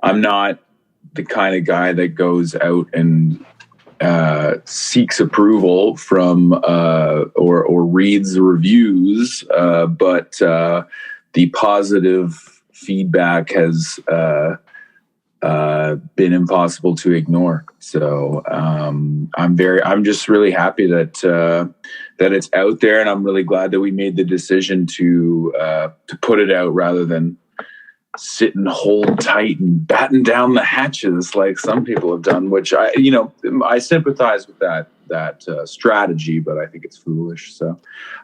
I'm not the kind of guy that goes out and seeks approval from or reads reviews, but the positive feedback has been impossible to ignore. So I'm just really happy that it's out there, and I'm really glad that we made the decision to put it out rather than sit and hold tight and batten down the hatches like some people have done, which I sympathize with that strategy, but I think it's foolish. So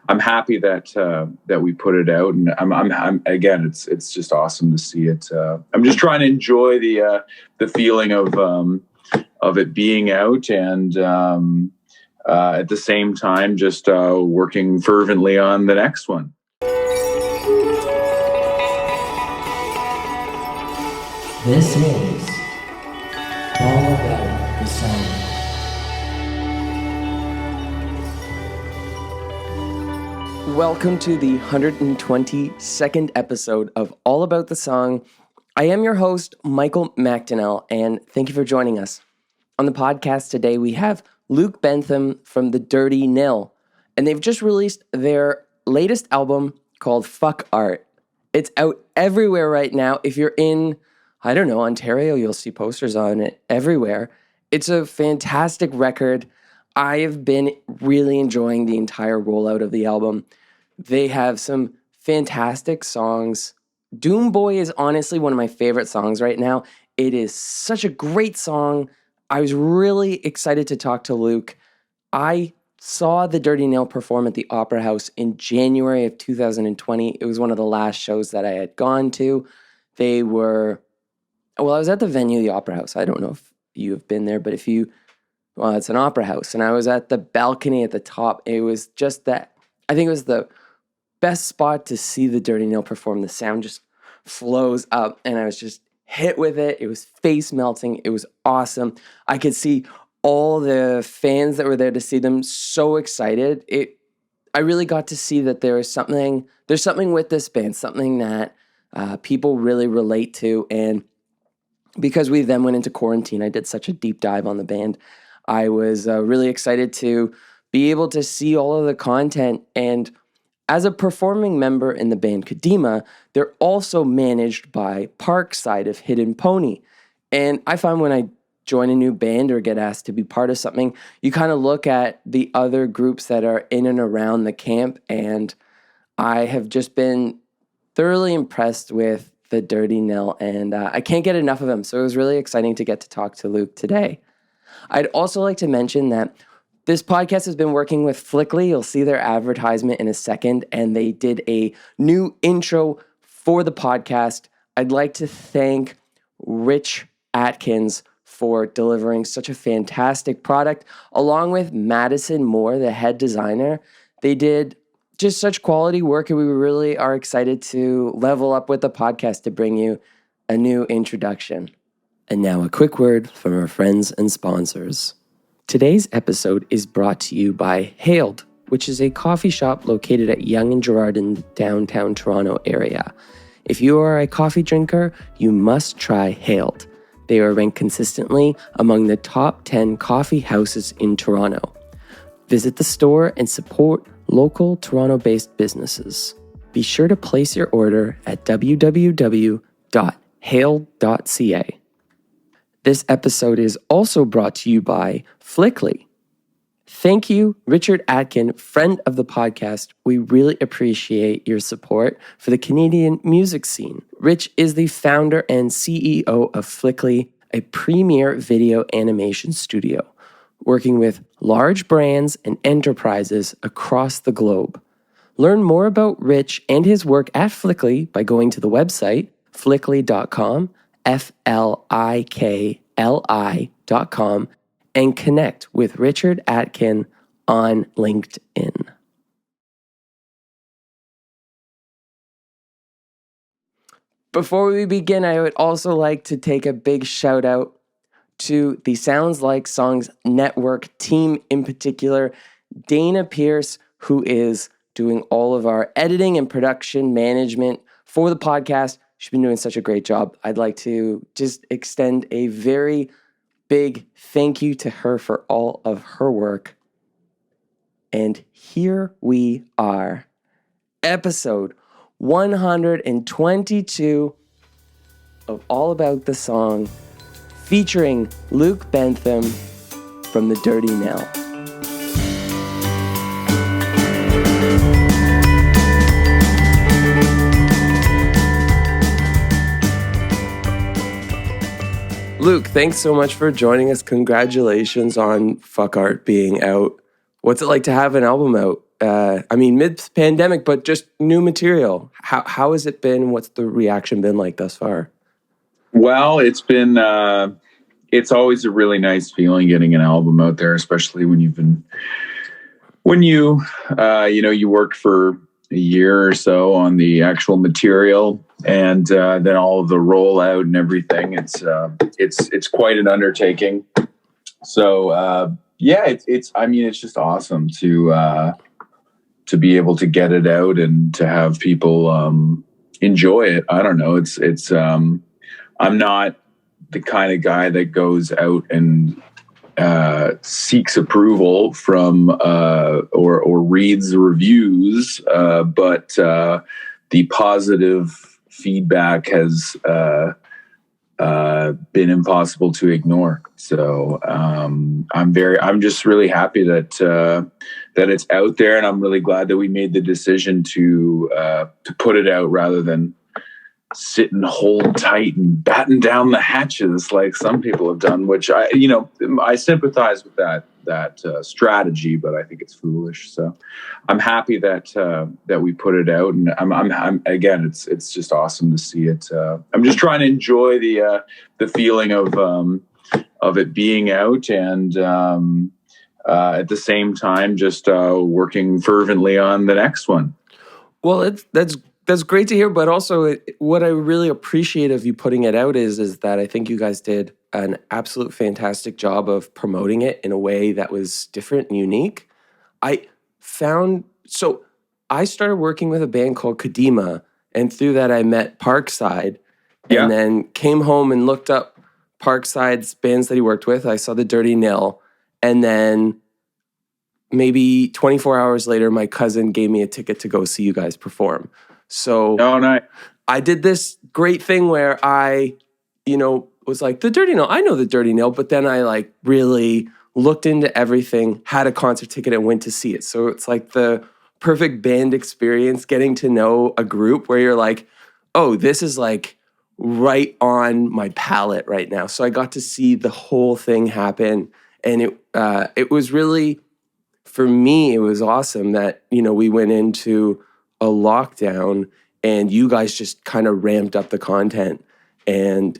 I'm happy that we put it out, and I'm again, it's just awesome to see it. I'm just trying to enjoy the feeling of it being out, and at the same time, just working fervently on the next one. This is All About the Song. Welcome to the 122nd episode of All About the Song. I am your host, Michael McDonnell, and thank you for joining us. On the podcast today, we have Luke Bentham from the Dirty Nil, and they've just released their latest album called Fuck Art. It's out everywhere right now. If you're in Ontario, you'll see posters on it everywhere. It's a fantastic record. I have been really enjoying the entire rollout of the album. They have some fantastic songs. Doom Boy is honestly one of my favorite songs right now. It is such a great song. I was really excited to talk to Luke. I saw the Dirty Nil perform at the Opera House in January of 2020. It was one of the last shows that I had gone to. I was at the venue, the Opera House. I don't know if you have been there, but it's an opera house. And I was at the balcony at the top. It was just that, I think it was the best spot to see the Dirty Nil perform. The sound just flows up, and I was just hit with it. It was face melting. It was awesome. I could see all the fans that were there to see them so excited. I really got to see that there's something with this band, something that people really relate to. And because we then went into quarantine, I did such a deep dive on the band. I was really excited to be able to see all of the content. And as a performing member in the band Kadima, they're also managed by Parkside of Hidden Pony. And I find when I join a new band or get asked to be part of something, you kind of look at the other groups that are in and around the camp. And I have just been thoroughly impressed with the Dirty Nil, and I can't get enough of them. So it was really exciting to get to talk to Luke today. I'd also like to mention that this podcast has been working with Flickly. You'll see their advertisement in a second, and they did a new intro for the podcast. I'd like to thank Rich Atkins for delivering such a fantastic product, along with Madison Moore, the head designer. They did just such quality work, and we really are excited to level up with the podcast to bring you a new introduction. And now a quick word from our friends and sponsors. Today's episode is brought to you by Hailed, which is a coffee shop located at Yonge and Gerrard in the downtown Toronto area. If you are a coffee drinker, you must try Hailed. They are ranked consistently among the top 10 coffee houses in Toronto. Visit the store and support local Toronto-based businesses. Be sure to place your order at www.hailed.ca. This episode is also brought to you by Flickly. Thank you, Richard Atkin, friend of the podcast. We really appreciate your support for the Canadian music scene. Rich is the founder and CEO of Flickly, a premier video animation studio, working with large brands and enterprises across the globe. Learn more about Rich and his work at Flickly by going to the website flickly.com, FLIKLI.com, and connect with Richard Atkin on LinkedIn. Before we begin, I would also like to take a big shout out to the Sounds Like Songs Network team, in particular, Dana Pierce, who is doing all of our editing and production management for the podcast. She's been doing such a great job. I'd like to just extend a very big thank you to her for all of her work. And here we are, episode 122 of All About the Song, featuring Luke Bentham from the Dirty Nil. Luke, thanks so much for joining us. Congratulations on Fuck Art being out. What's it like to have an album out? Mid-pandemic, but just new material. How has it been? What's the reaction been like thus far? Well, it's been, it's always a really nice feeling getting an album out there, especially when you worked for a year or so on the actual material, and then all of the rollout and everything. It's quite an undertaking. So it's just awesome to be able to get it out and to have people enjoy it. I don't know. I'm not the kind of guy that goes out and seeks approval from or reads reviews, but the positive feedback has been impossible to ignore. So I'm just really happy that it's out there, and I'm really glad that we made the decision to put it out rather than sit and hold tight and batten down the hatches like some people have done, which I sympathize with that strategy, but I think it's foolish. So I'm happy that we put it out, and I'm again, it's just awesome to see it. I'm just trying to enjoy the feeling of it being out, and at the same time, just working fervently on the next one. Well, that's great to hear, but also what I really appreciate of you putting it out is that I think you guys did an absolute fantastic job of promoting it in a way that was different and unique. I started working with a band called Kadima, and through that I met Parkside, and then came home and looked up Parkside's bands that he worked with. I saw the Dirty Nil, and then maybe 24 hours later, my cousin gave me a ticket to go see you guys perform. So nice. I did this great thing where I, was like, the Dirty Nil, I know the Dirty Nil, but then I really looked into everything, had a concert ticket, and went to see it. So it's like the perfect band experience, getting to know a group where you're like, oh, this is right on my palette right now. So I got to see the whole thing happen. And it was really, for me, it was awesome that, we went into a lockdown and you guys just kind of ramped up the content and,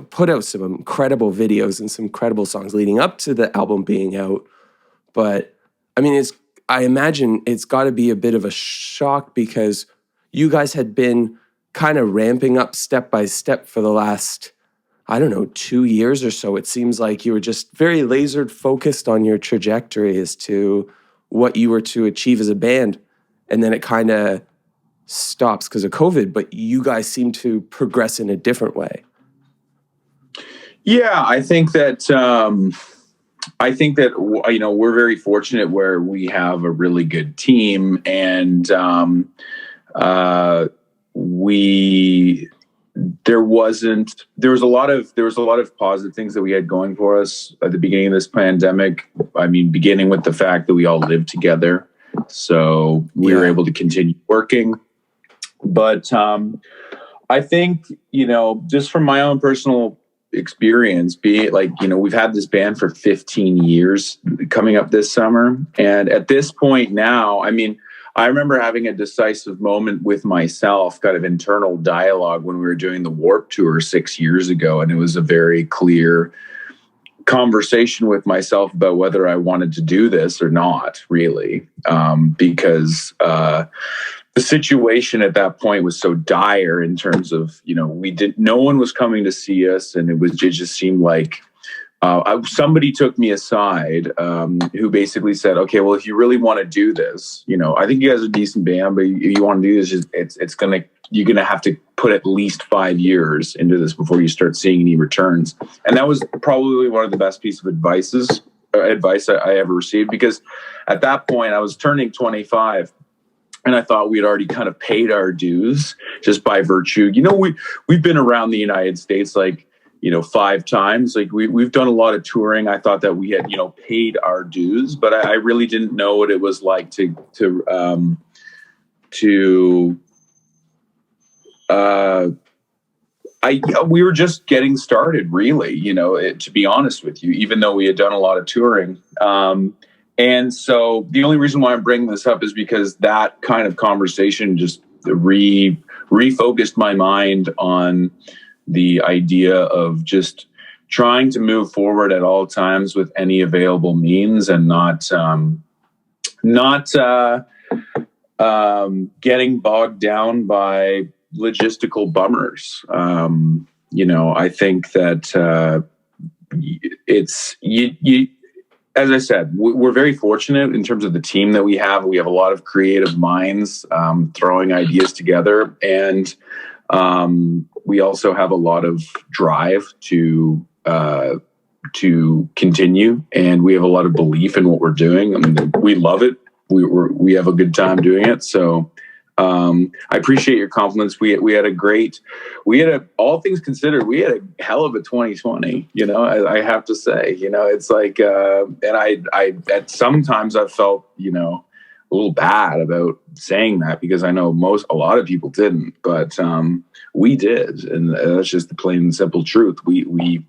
put out some incredible videos and some incredible songs leading up to the album being out. But I imagine it's got to be a bit of a shock because you guys had been kind of ramping up step by step for the last, 2 years or so. It seems like you were just very laser focused on your trajectory as to what you were to achieve as a band. And then it kind of stops because of COVID, but you guys seem to progress in a different way. Yeah, I think that we're very fortunate where we have a really good team, and there was a lot of positive things that we had going for us at the beginning of this pandemic. Beginning with the fact that we all lived together. So we were able to continue working. But I think, just from my own personal experience, we've had this band for 15 years coming up this summer. And at this point now, I remember having a decisive moment with myself, kind of internal dialogue when we were doing the Warped Tour 6 years ago. And it was a very clear conversation with myself about whether I wanted to do this or not, really, because the situation at that point was so dire in terms of, no one was coming to see us, and it just seemed like somebody took me aside who basically said, okay, well, if you really want to do this, I think you guys are a decent band, but you want to do this, you're going to have to put at least 5 years into this before you start seeing any returns. And that was probably one of the best pieces of advice I ever received, because at that point I was turning 25 and I thought we had already kind of paid our dues just by virtue. We've been around the United States 5 times. We've done a lot of touring. I thought that we had, paid our dues, but I really didn't know what it was like we were just getting started, really, to be honest with you, even though we had done a lot of touring. And so the only reason why I'm bringing this up is because that kind of conversation just refocused my mind on the idea of just trying to move forward at all times with any available means, and not getting bogged down by logistical bummers. I think that it's as I said, we're very fortunate in terms of the team that we have. We have a lot of creative minds throwing ideas together, and we also have a lot of drive to continue, and we have a lot of belief in what we're doing. I mean, we love it. We have a good time doing it. So I appreciate your compliments. All things considered, we had a hell of a 2020, I have to say. It's like, and I at sometimes I've felt, a little bad about saying that, because I know a lot of people didn't, but we did. And that's just the plain and simple truth. We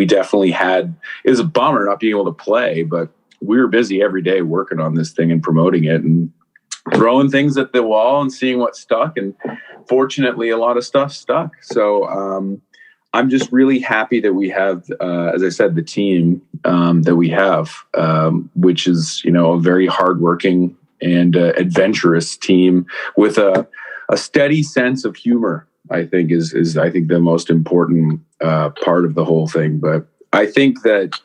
definitely had, it was a bummer not being able to play, but we were busy every day working on this thing and promoting it and throwing things at the wall and seeing what stuck. And fortunately, a lot of stuff stuck. So I'm just really happy that we have, as I said, the team that we have, which is, a very hardworking and adventurous team with a steady sense of humor. I think is I think the most important part of the whole thing. But I think that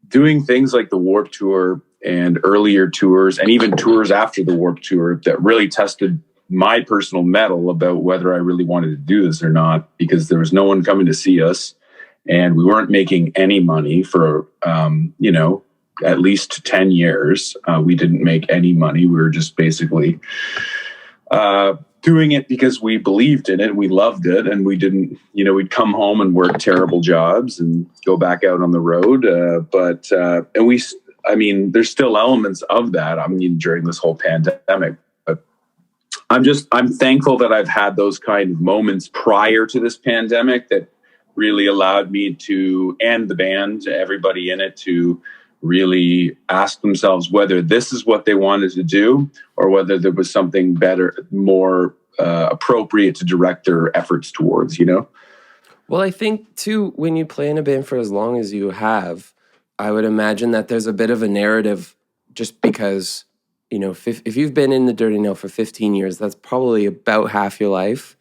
doing things like the Warped Tour and earlier tours, and even tours after the Warped Tour, that really tested my personal mettle about whether I really wanted to do this or not, because there was no one coming to see us, and we weren't making any money for at least 10 years. We didn't make any money. We were just basically doing it because we believed in it, we loved it, and we didn't, we'd come home and work terrible jobs and go back out on the road. There's still elements of that. During this whole pandemic, but I'm thankful that I've had those kind of moments prior to this pandemic that really allowed me to, and the band, everybody in it, to really ask themselves whether this is what they wanted to do, or whether there was something better, more appropriate to direct their efforts towards, Well, I think too, when you play in a band for as long as you have, I would imagine that there's a bit of a narrative, just because, if you've been in the Dirty Nil for 15 years, that's probably about half your life.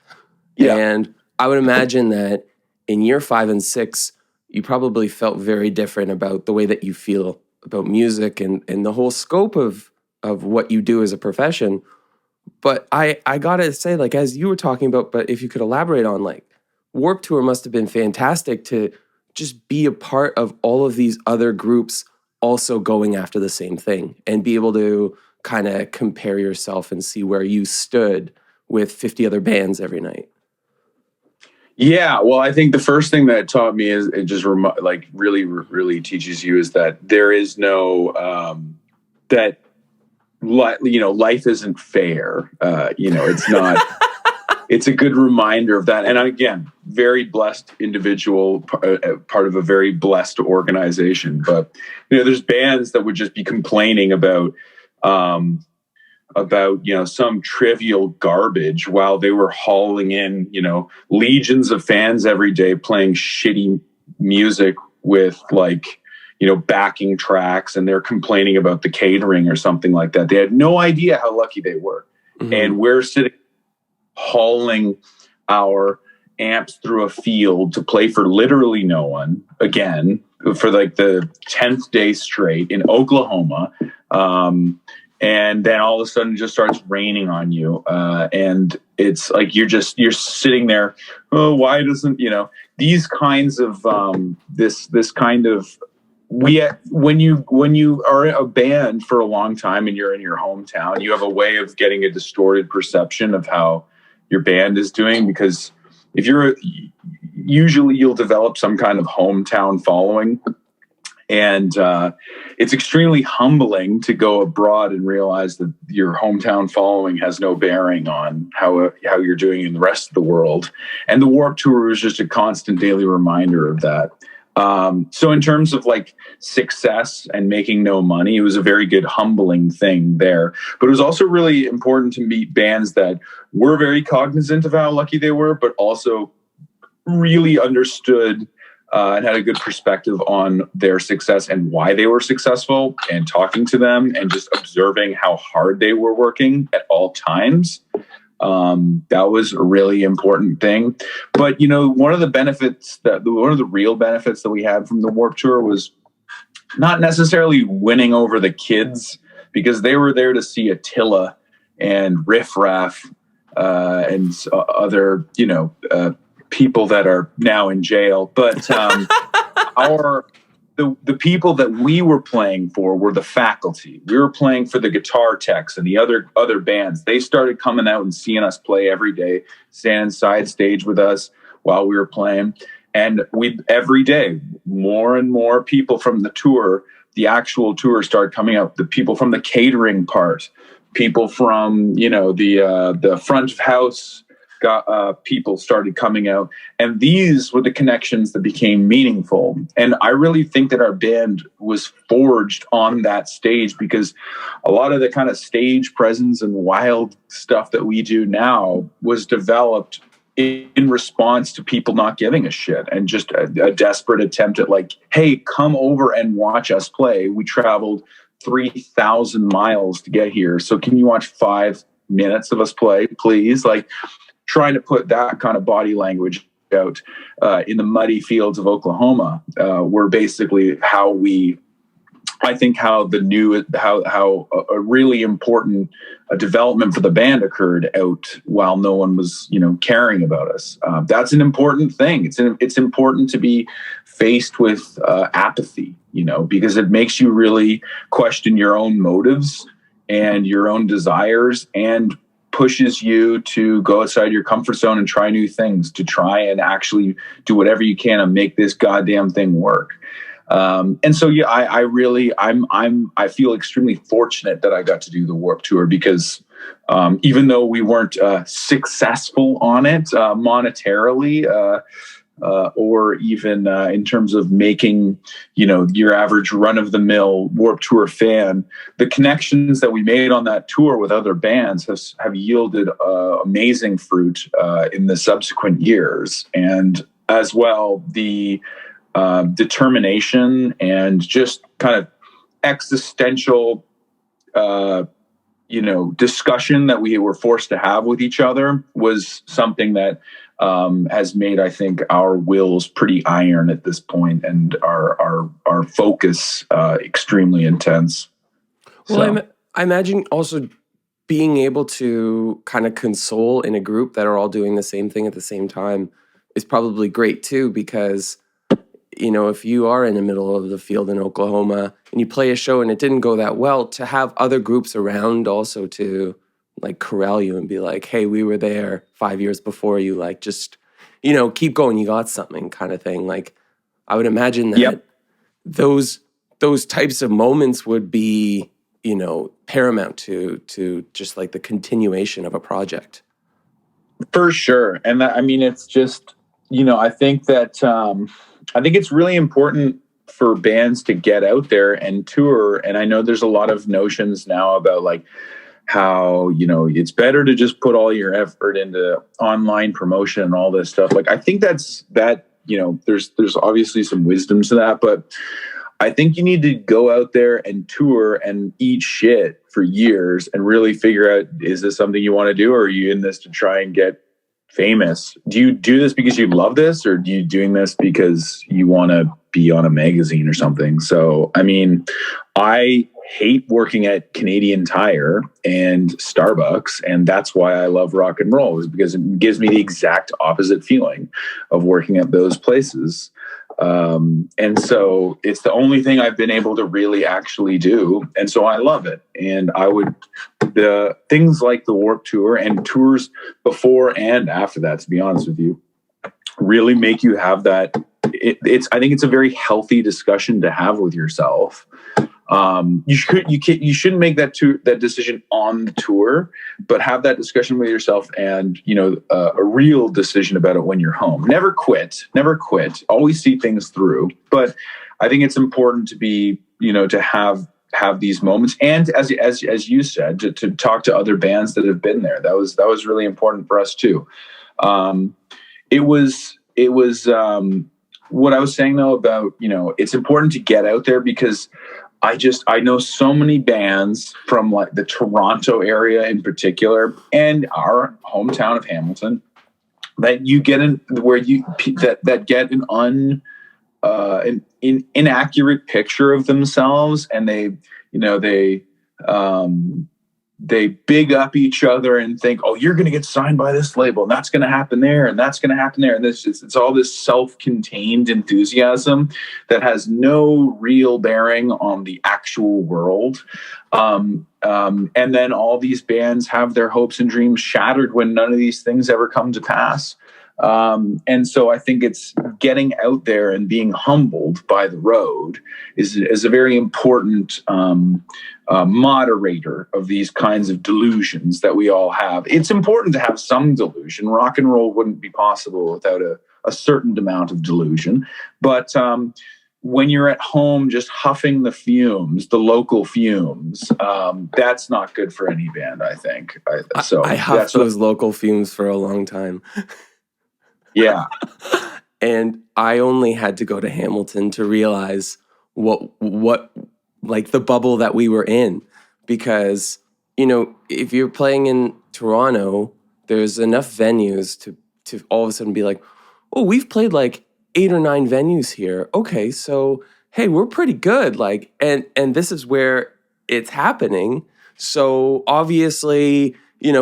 Yeah. And I would imagine that in year 5 and 6, you probably felt very different about the way that you feel about music and the whole scope of what you do as a profession. But I gotta say, as you were talking about, but if you could elaborate on, Warped Tour must have been fantastic to just be a part of all of these other groups also going after the same thing, and be able to kind of compare yourself and see where you stood with 50 other bands every night. Yeah, well, I think the first thing that it taught me is it just really teaches you is that there is no life isn't fair. It's not. It's a good reminder of that. And again, very blessed individual, part of a very blessed organization. But there's bands that would just be complaining about some trivial garbage while they were hauling in, legions of fans every day playing shitty music with backing tracks, and they're complaining about the catering or something like that. They had no idea how lucky they were. Mm-hmm. And we're sitting hauling our amps through a field to play for literally no one, again, for the 10th day straight in Oklahoma. and then all of a sudden it just starts raining on you, and it's like you're sitting there. Oh, why doesn't these kinds of this kind of when you are a band for a long time and you're in your hometown, you have a way of getting a distorted perception of how your band is doing, because if usually you'll develop some kind of hometown following. And it's extremely humbling to go abroad and realize that your hometown following has no bearing on how you're doing in the rest of the world. And the Warped Tour was just a constant daily reminder of that. So in terms of like success and making no money, it was a very good humbling thing there. But it was also really important to meet bands that were very cognizant of how lucky they were, but also really understood and had a good perspective on their success and why they were successful, and talking to them and just observing how hard they were working at all times. That was a really important thing. But, one of the real benefits that we had from the Warped Tour was not necessarily winning over the kids, because they were there to see Attila and Riff Raff and other, people that are now in jail. But the people that we were playing for were the faculty. We were playing for the guitar techs and the other bands. They started coming out and seeing us play every day, standing side stage with us while we were playing. And every day, more and more people from the tour, the actual tour, started coming out. The people from the catering part, people from the front of house. People started coming out, and these were the connections that became meaningful. And I really think that our band was forged on that stage, because a lot of the kind of stage presence and wild stuff that we do now was developed in response to people not giving a shit, and just a desperate attempt at like, hey, come over and watch us play. We traveled 3,000 miles to get here, so can you watch 5 minutes of us play, please? Like, trying to put that kind of body language out in the muddy fields of Oklahoma were basically how a really important development for the band occurred out while no one was, caring about us. That's an important thing. It's important to be faced with apathy, because it makes you really question your own motives and your own desires, and pushes you to go outside your comfort zone and try new things, to try and actually do whatever you can to make this goddamn thing work. And so, yeah, I feel extremely fortunate that I got to do the Warped Tour, because even though we weren't successful on it monetarily, or even in terms of making, your average run-of-the-mill Warped Tour fan, the connections that we made on that tour with other bands have yielded amazing fruit in the subsequent years. And as well, the determination and just kind of existential discussion that we were forced to have with each other was something that has made, I think, our wills pretty iron at this point, and our focus extremely intense. Well, so. I imagine also being able to kind of console in a group that are all doing the same thing at the same time is probably great too, because if you are in the middle of the field in Oklahoma and you play a show and it didn't go that well, to have other groups around also to like corral you and be like, hey, we were there 5 years before you, like, just, keep going, you got something kind of thing. Like, I would imagine that those types of moments would be, paramount to just like the continuation of a project. For sure. And it's just, I think that, I think it's really important for bands to get out there and tour. And I know there's a lot of notions now about like, how, it's better to just put all your effort into online promotion and all this stuff. Like, I think there's obviously some wisdom to that, but I think you need to go out there and tour and eat shit for years and really figure out, is this something you want to do? Or are you in this to try and get famous? Do you do this because you love this, or do you doing this because you want to be on a magazine or something? So, I hate working at Canadian Tire and Starbucks, and that's why I love rock and roll, is because it gives me the exact opposite feeling of working at those places. And so it's the only thing I've been able to really actually do. And so I love it. And the things like the Warped Tour and tours before and after that, to be honest with you, really make you have that. I think it's a very healthy discussion to have with yourself. You shouldn't make that decision on the tour, but have that discussion with yourself, and a real decision about it when you're home. Never quit. Always see things through. But I think it's important to be, to have these moments, and as you said, to talk to other bands that have been there. That was really important for us too. It was what I was saying though about, it's important to get out there, because I know so many bands from like the Toronto area in particular, and our hometown of Hamilton, that you get that get an inaccurate picture of themselves, and they big up each other and think, oh, you're going to get signed by this label, and that's going to happen there, and that's going to happen there. And it's all this self-contained enthusiasm that has no real bearing on the actual world. And then all these bands have their hopes and dreams shattered when none of these things ever come to pass. And so I think it's getting out there and being humbled by the road is a very important moderator of these kinds of delusions that we all have. It's important to have some delusion. Rock and roll wouldn't be possible without a certain amount of delusion. But when you're at home just huffing the fumes, the local fumes, that's not good for any band, I think. I huffed those local fumes for a long time. Yeah. And I only had to go to Hamilton to realize what like the bubble that we were in, because, if you're playing in Toronto, there's enough venues to all of a sudden be like, oh, we've played like 8 or 9 venues here. Okay, so hey, we're pretty good. Like, and this is where it's happening. So obviously,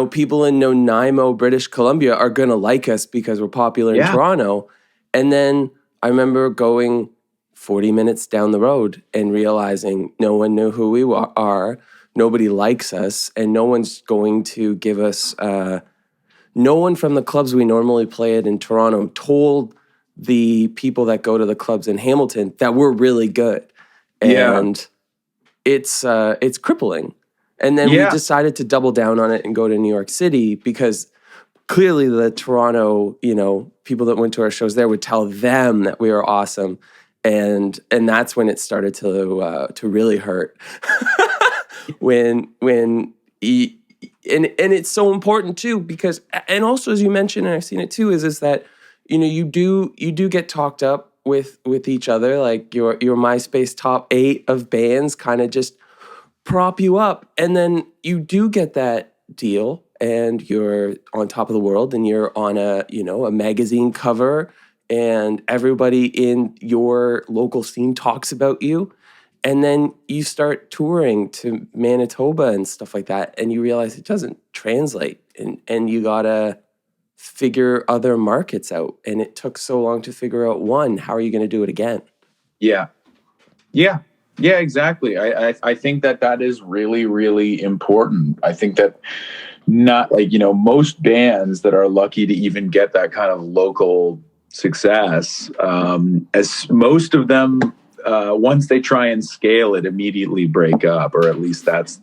people in Nanaimo, British Columbia are going to like us because we're popular in Toronto. And then I remember going 40 minutes down the road and realizing no one knew who we are, nobody likes us, and no one's going to give us, no one from the clubs we normally play at in Toronto told the people that go to the clubs in Hamilton that we're really good. And it's crippling. And then we decided to double down on it and go to New York City, because clearly the Toronto, people that went to our shows there would tell them that we were awesome. And that's when it started to really hurt. when it's so important too, because, and also as you mentioned, and I've seen it too, is that, you do get talked up with each other, like your MySpace top 8 of bands kind of just prop you up, and then you do get that deal and you're on top of the world and you're on a magazine cover and everybody in your local scene talks about you, and then you start touring to Manitoba and stuff like that, and you realize it doesn't translate, and you gotta figure other markets out, and it took so long to figure out how are you going to do it again? Yeah, exactly. I think that is really, really important. I think that not like, most bands that are lucky to even get that kind of local success, as most of them, once they try and scale it, immediately break up, or at least that's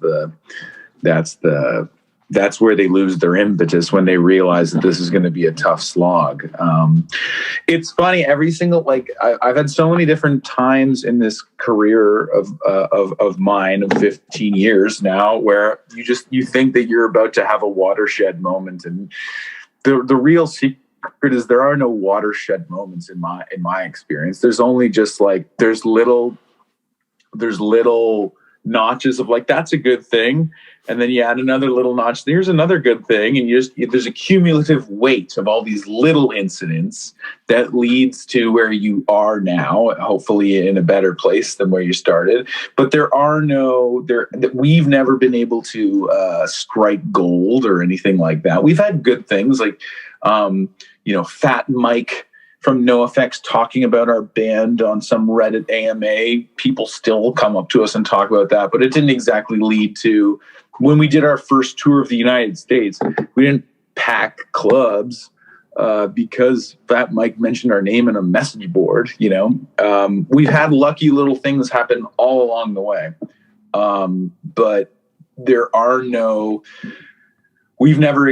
where they lose their impetus, when they realize that this is going to be a tough slog. It's funny, every single, I've had so many different times in this career of mine of 15 years now, where you think that you're about to have a watershed moment. And the real secret is there are no watershed moments in my experience. There's only just there's little notches of like, that's a good thing. And then you add another little notch. Here's another good thing. And there's a cumulative weight of all these little incidents that leads to where you are now, hopefully in a better place than where you started. But we've never been able to strike gold or anything like that. We've had good things like, Fat Mike from NoFX talking about our band on some Reddit AMA. People still come up to us and talk about that, but it didn't exactly lead to, when we did our first tour of the United States, we didn't pack clubs because Fat Mike mentioned our name in a message board. We've had lucky little things happen all along the way. But there are we've never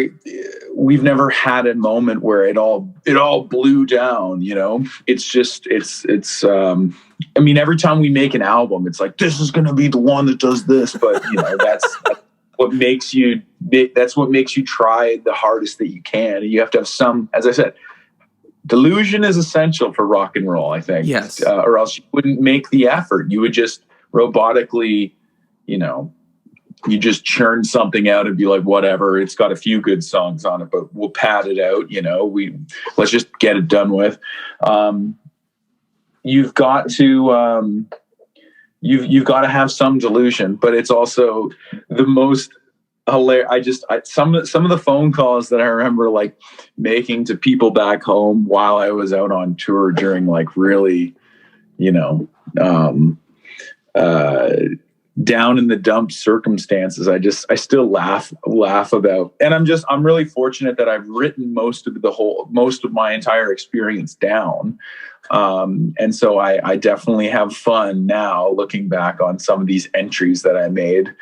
had a moment where it all blew down, every time we make an album, it's like, this is going to be the one that does this. But that's what makes you try the hardest that you can. And you have to have some, as I said, delusion is essential for rock and roll, I think. Yes. Or else you wouldn't make the effort. You would just robotically, you just churn something out and be like, whatever, it's got a few good songs on it, but we'll pad it out. Let's just get it done with. You've got to have some delusion, but it's also the most hilarious. Some of the phone calls that I remember like making to people back home while I was out on tour during like really, down in the dumps circumstances, I still laugh about. And I'm really fortunate that I've written most of my entire experience down. And so I definitely have fun now looking back on some of these entries that I made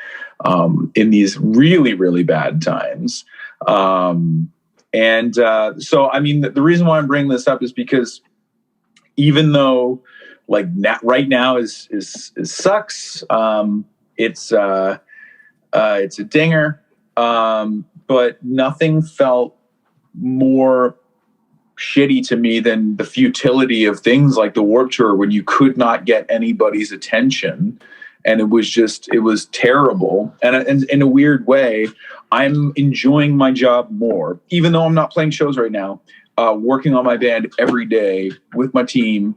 in these really, really bad times. So, the reason why I'm bringing this up is because even though like right now is sucks. It's a dinger. But nothing felt more shitty to me than the futility of things like the Warped Tour when you could not get anybody's attention. And it was terrible. And in a weird way, I'm enjoying my job more, even though I'm not playing shows right now, working on my band every day with my team,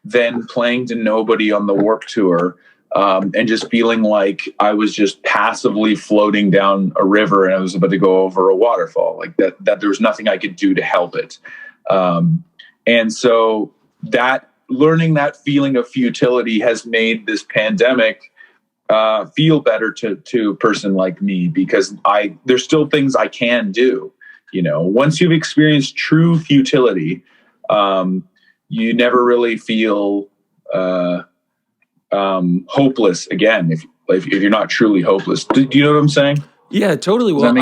than playing to nobody on the Warped Tour, and just feeling like I was just passively floating down a river and I was about to go over a waterfall, like that there was nothing I could do to help it. And so that learning that feeling of futility has made this pandemic feel better to a person like me, because there's still things I can do. Once you've experienced true futility, you never really feel hopeless again if you're not truly hopeless. Do you know what I'm saying? Yeah, totally. Well,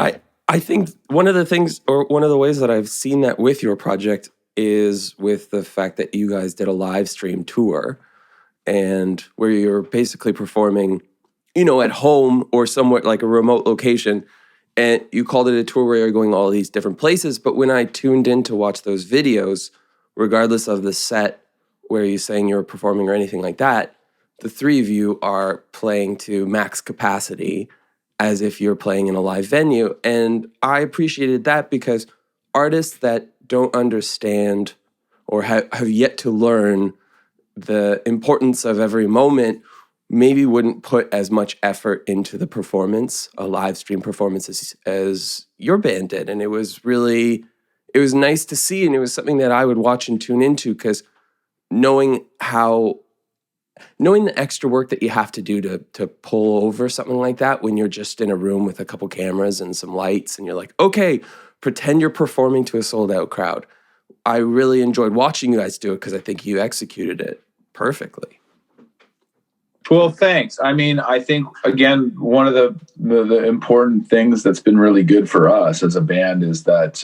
I think one of the things, or one of the ways that I've seen that with your project is with the fact that you guys did a live stream tour, and where you're basically performing, at home or somewhere like a remote location. And you called it a tour where you're going all these different places. But when I tuned in to watch those videos, regardless of the set where you're saying you're performing or anything like that, the three of you are playing to max capacity as if you're playing in a live venue. And I appreciated that, because artists that don't understand or have yet to learn the importance of every moment maybe wouldn't put as much effort into the performance, a live stream performance, as your band did. And it was nice to see, and it was something that I would watch and tune into, because knowing the extra work that you have to do to pull over something like that when you're just in a room with a couple cameras and some lights, and you're like, okay, pretend you're performing to a sold-out crowd. I really enjoyed watching you guys do it, because I think you executed it perfectly. Well, thanks. I think, again, one of the important things that's been really good for us as a band is that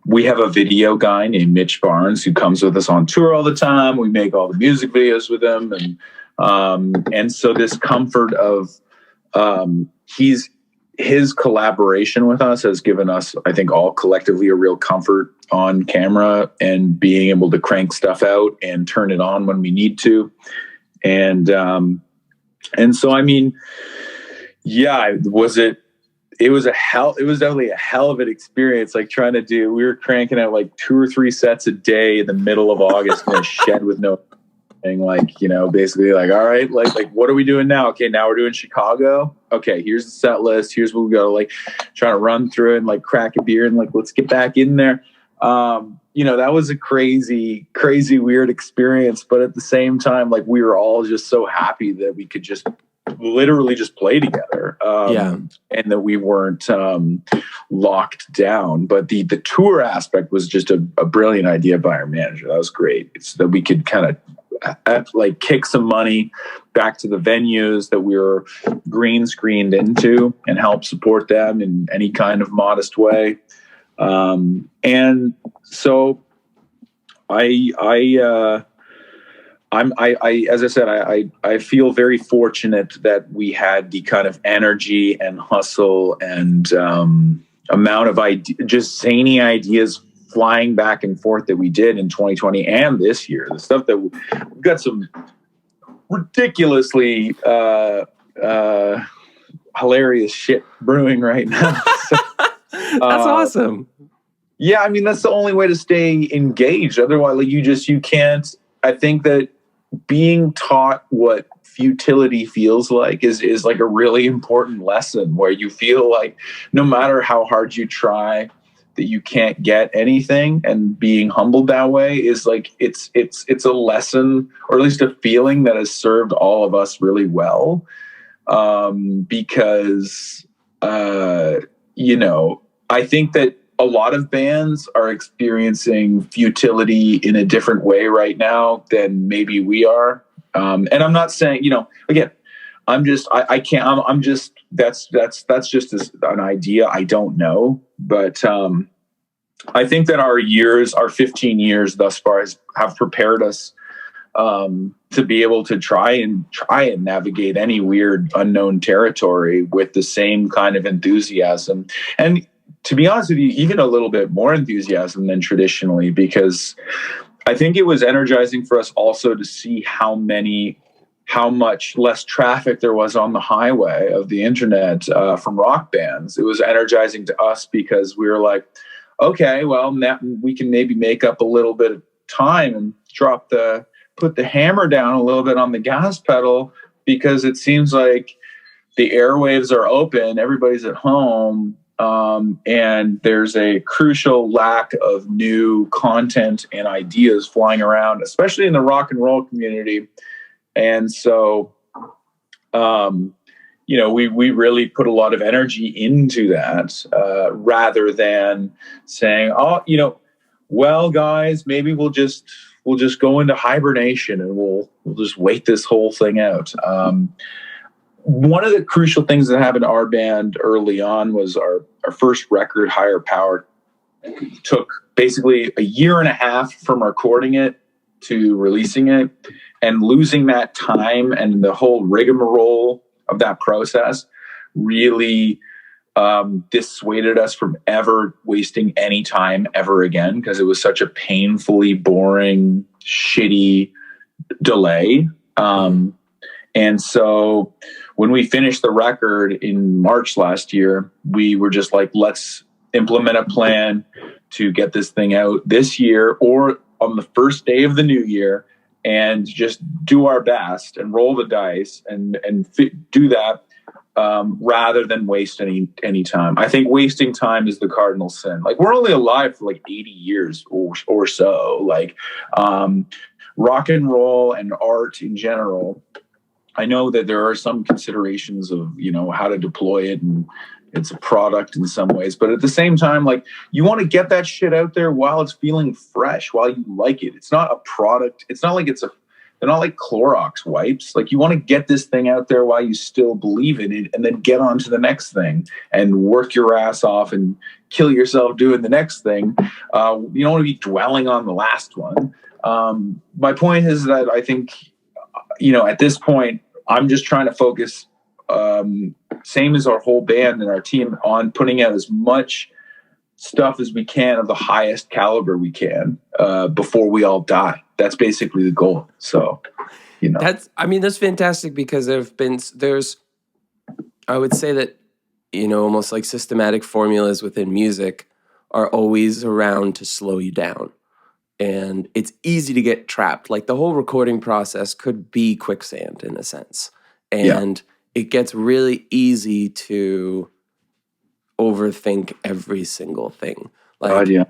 we have a video guy named Mitch Barnes who comes with us on tour all the time. We make all the music videos with him. And so this comfort of his collaboration with us has given us, I think, all collectively a real comfort on camera, and being able to crank stuff out and turn it on when we need to. And so, I mean, yeah, it was definitely a hell of an experience. Like we were cranking out like 2 or 3 sets a day in the middle of August in a shed with no thing. Like, basically like, all right, like what are we doing now? Okay, now we're doing Chicago. Okay, here's the set list. Here's what we go. Like trying to run through it and like crack a beer and like, let's get back in there. That was a crazy, crazy, weird experience. But at the same time, like we were all just so happy that we could just literally just play together. And that we weren't locked down. But the tour aspect was just a brilliant idea by our manager. That was great. It's that we could kind of like kick some money back to the venues that we were green screened into and help support them in any kind of modest way. And so I as I said, I feel very fortunate that we had the kind of energy and hustle and amount of just zany ideas flying back and forth that we did in 2020 and this year. The stuff that we've got some ridiculously hilarious shit brewing right now. That's awesome. Yeah, I mean, that's the only way to stay engaged. Otherwise, like you can't. I think that being taught what futility feels like is like a really important lesson, where you feel like no matter how hard you try, that you can't get anything, and being humbled that way is like it's a lesson, or at least a feeling that has served all of us really well, because I think that a lot of bands are experiencing futility in a different way right now than maybe we are. And I'm not saying, again, that's just an idea. I don't know, but I think that our 15 years thus far have prepared us to be able to try and navigate any weird unknown territory with the same kind of enthusiasm. And to be honest with you, even a little bit more enthusiasm than traditionally, because I think it was energizing for us also to see how much less traffic there was on the highway of the internet from rock bands. It was energizing to us because we were like, okay, well, now we can maybe make up a little bit of time and put the hammer down a little bit on the gas pedal, because it seems like the airwaves are open, everybody's at home, and there's a crucial lack of new content and ideas flying around, especially in the rock and roll community. And so, we really put a lot of energy into that, rather than saying, well, guys, maybe we'll just go into hibernation and we'll just wait this whole thing out. One of the crucial things that happened to our band early on was our first record, Higher Power, took basically a year and a half from recording it to releasing it, and losing that time and the whole rigmarole of that process really dissuaded us from ever wasting any time ever again, because it was such a painfully boring, shitty delay. And so when we finished the record in March last year, we were just like, let's implement a plan to get this thing out this year or on the first day of the new year, and just do our best and roll the dice and do that, rather than waste any time. I think wasting time is the cardinal sin. Like, we're only alive for like 80 years or so. Like, rock and roll and art in general, I know that there are some considerations of, how to deploy it, and it's a product in some ways, but at the same time, like, you want to get that shit out there while it's feeling fresh, while you like it. It's not a product. It's not like they're not like Clorox wipes. Like, you want to get this thing out there while you still believe in it, and then get on to the next thing and work your ass off and kill yourself doing the next thing. You don't want to be dwelling on the last one. My point is that I think, at this point, I'm just trying to focus, same as our whole band and our team, on putting out as much stuff as we can of the highest caliber we can, before we all die. That's basically the goal. So, you know. That's fantastic, because I would say that, almost like systematic formulas within music are always around to slow you down. And it's easy to get trapped. Like, the whole recording process could be quicksand in a sense. And it gets really easy to overthink every single thing. Like, God, yeah.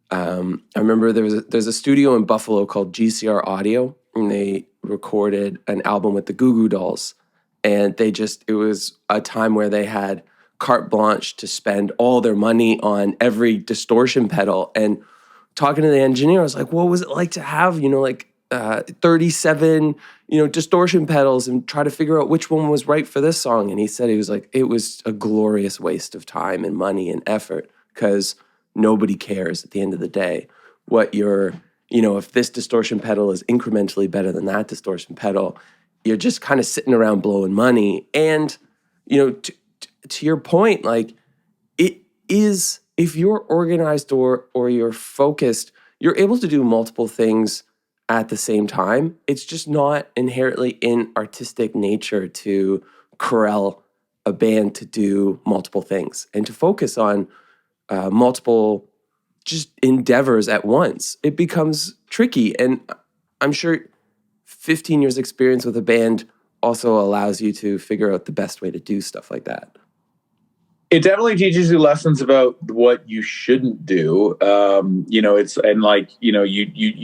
I remember there's a studio in Buffalo called GCR Audio, and they recorded an album with the Goo Goo Dolls. And it was a time where they had carte blanche to spend all their money on every distortion pedal. And talking to the engineer, I was like, what was it like to have, 37, distortion pedals, and try to figure out which one was right for this song? And he said, it was a glorious waste of time and money and effort, because nobody cares at the end of the day what if this distortion pedal is incrementally better than that distortion pedal. You're just kind of sitting around blowing money. And, to your point, like, it is, if you're organized or you're focused, you're able to do multiple things at the same time. It's just not inherently in artistic nature to corral a band to do multiple things and to focus on multiple just endeavors at once. It becomes tricky. And I'm sure 15 years experience with a band also allows you to figure out the best way to do stuff like that. It definitely teaches you lessons about what you shouldn't do. You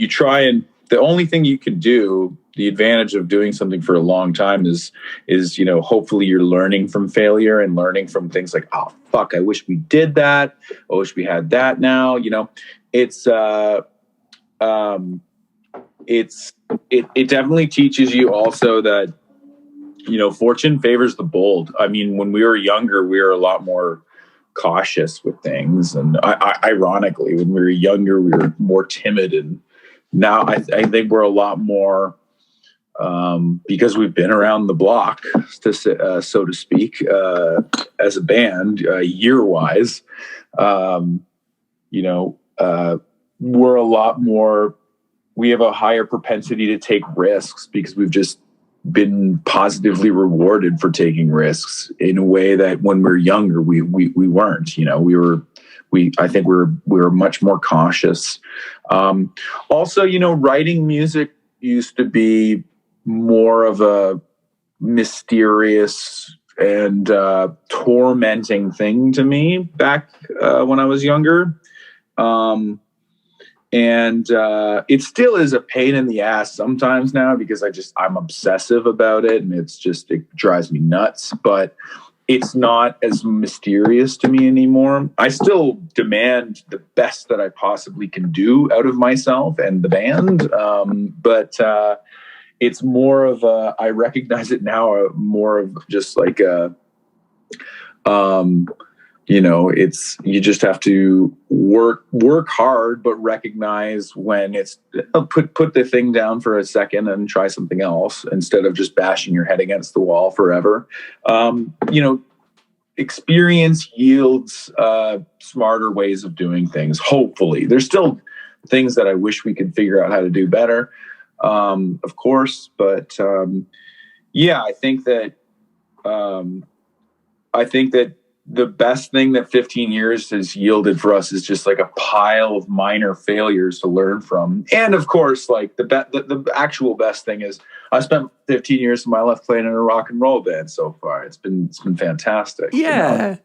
try, and the only thing you can do, the advantage of doing something for a long time is, hopefully you're learning from failure and learning from things like, oh, fuck, I wish we did that. I wish we had that now. It definitely teaches you also that, fortune favors the bold. I mean, when we were younger, we were a lot more cautious with things. And ironically, when we were younger, we were more timid. And now I think we're a lot more, because we've been around the block, so to speak, as a band, year-wise, we're a lot more, we have a higher propensity to take risks because we've just been positively rewarded for taking risks in a way that when we were younger, we weren't. I think we were much more cautious. Also, writing music used to be more of a mysterious and tormenting thing to me back when I was younger. And it still is a pain in the ass sometimes now because I'm obsessive about it, and it drives me nuts, but it's not as mysterious to me anymore. I still demand the best that I possibly can do out of myself and the band. But it's more of I recognize it now, more of just like you just have to work hard, but recognize when it's put the thing down for a second and try something else instead of just bashing your head against the wall forever. Experience yields smarter ways of doing things. Hopefully, there's still things that I wish we could figure out how to do better, of course. But I think that the best thing that 15 years has yielded for us is just like a pile of minor failures to learn from. And of course, like the actual best thing is I spent 15 years of my life playing in a rock and roll band so far. It's been fantastic. Yeah.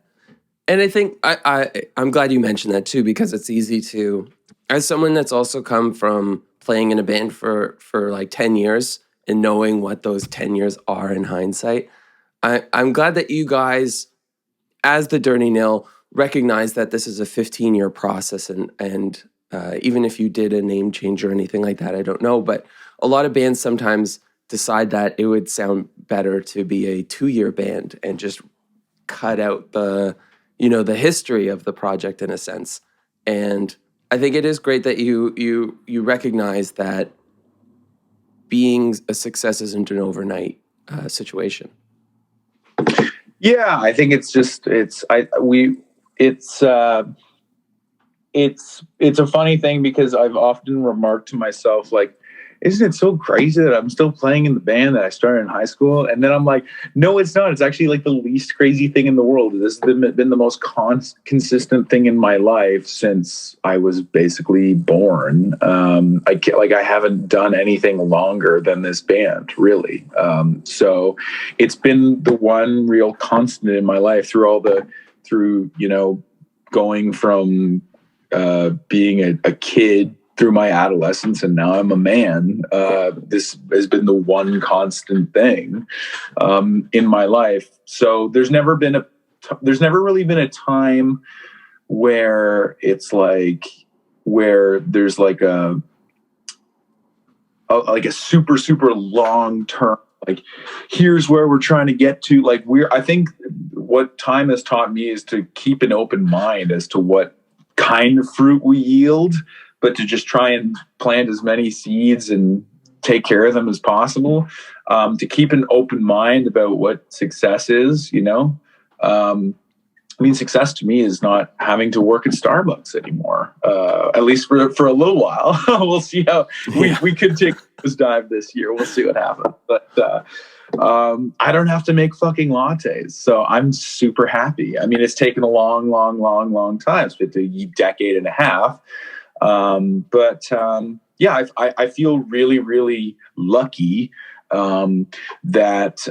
And I think I'm glad you mentioned that too, because it's easy to, as someone that's also come from playing in a band for like 10 years and knowing what those 10 years are in hindsight, I'm glad that you guys, as the Dirty Nil, recognize that this is a 15-year process, and even if you did a name change or anything like that, I don't know, but a lot of bands sometimes decide that it would sound better to be a 2-year band and just cut out the history of the project in a sense. And I think it is great that you recognize that being a success isn't an overnight situation. Yeah, I think it's a funny thing because I've often remarked to myself, like, isn't it so crazy that I'm still playing in the band that I started in high school? And then I'm like, no, it's not. It's actually like the least crazy thing in the world. This has been the most consistent thing in my life since I was basically born. I haven't done anything longer than this band, really. So it's been the one real constant in my life through going from being a kid through my adolescence, and now I'm a man. This has been the one constant thing in my life. So there's never really been a time where it's like where there's like a super super long term, like here's where we're trying to get to. Like I think what time has taught me is to keep an open mind as to what kind of fruit we yield, but to just try and plant as many seeds and take care of them as possible, to keep an open mind about what success is, success to me is not having to work at Starbucks anymore, at least for a little while. We'll see how we could take this dive this year. We'll see what happens. But I don't have to make fucking lattes, so I'm super happy. I mean, it's taken a long time. It's been a decade and a half. I feel really, really lucky that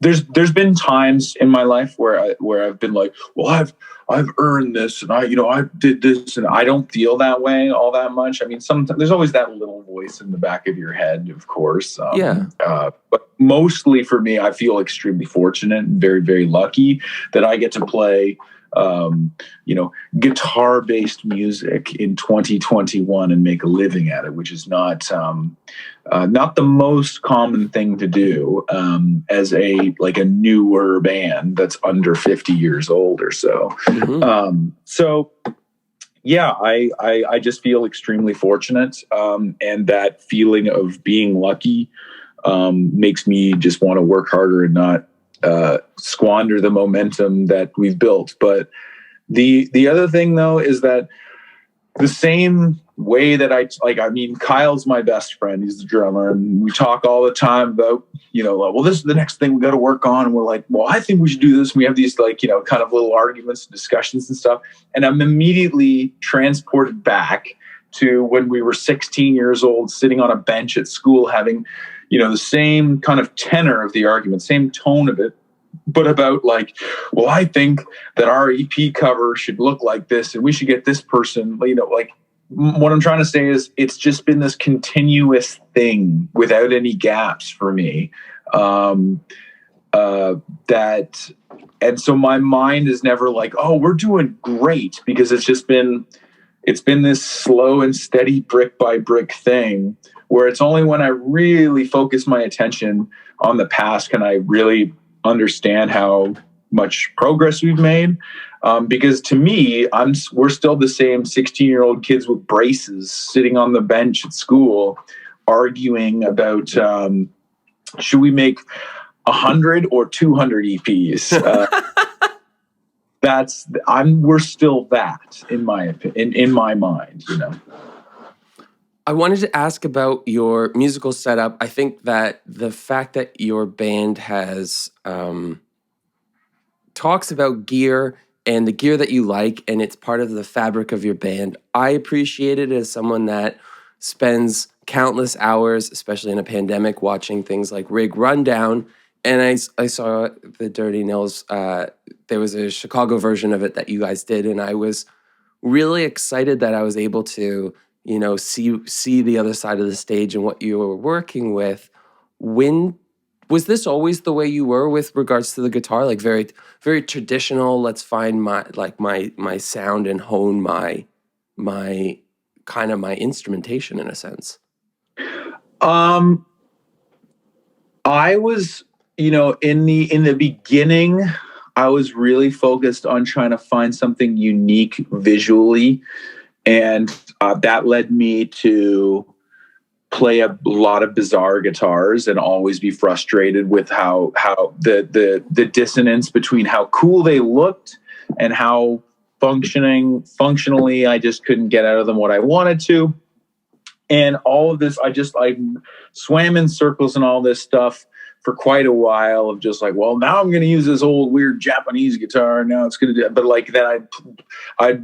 there's been times in my life where I've been like, well, I've earned this, and I did this, and I don't feel that way all that much. I mean, sometimes there's always that little voice in the back of your head, of course. But mostly for me, I feel extremely fortunate and very, very lucky that I get to play guitar-based music in 2021 and make a living at it, which is not the most common thing to do as a newer band that's under 50 years old or so. Mm-hmm. I just feel extremely fortunate, and that feeling of being lucky makes me just want to work harder and not squander the momentum that we've built. But the other thing though is that the same way that Kyle's my best friend. He's the drummer, and we talk all the time about, well, this is the next thing we got to work on. And we're like, well, I think we should do this. And we have these kind of little arguments and discussions and stuff. And I'm immediately transported back to when we were 16 years old, sitting on a bench at school, having the same kind of tenor of the argument, same tone of it, but about well, I think that our EP cover should look like this, and we should get this person, what I'm trying to say is it's just been this continuous thing without any gaps for me. And so my mind is never like, oh, we're doing great, because it's been this slow and steady brick by brick thing, where it's only when I really focus my attention on the past can I really understand how much progress we've made. Because to me, we're still the same 16-year-old kids with braces sitting on the bench at school arguing about should we make 100 or 200 EPs. We're still that, in my opinion, in my mind, I wanted to ask about your musical setup. I think that the fact that your band has talks about gear and the gear that you like, and it's part of the fabric of your band, I appreciate it as someone that spends countless hours, especially in a pandemic, watching things like Rig Rundown. And I saw the Dirty Nils. There was a Chicago version of it that you guys did, and I was really excited that I was able to see the other side of the stage and what you were working with. When was this always the way you were with regards to the guitar? Like very, very traditional. Let's find my sound and hone my kind of my instrumentation in a sense. I was, in the beginning, I was really focused on trying to find something unique visually. And that led me to play a lot of bizarre guitars and always be frustrated with how the dissonance between how cool they looked and how functionally I just couldn't get out of them what I wanted to. And all of this, I swam in circles and all this stuff for quite a while of just like, well, now I'm going to use this old weird Japanese guitar. And now it's going to do, but like then I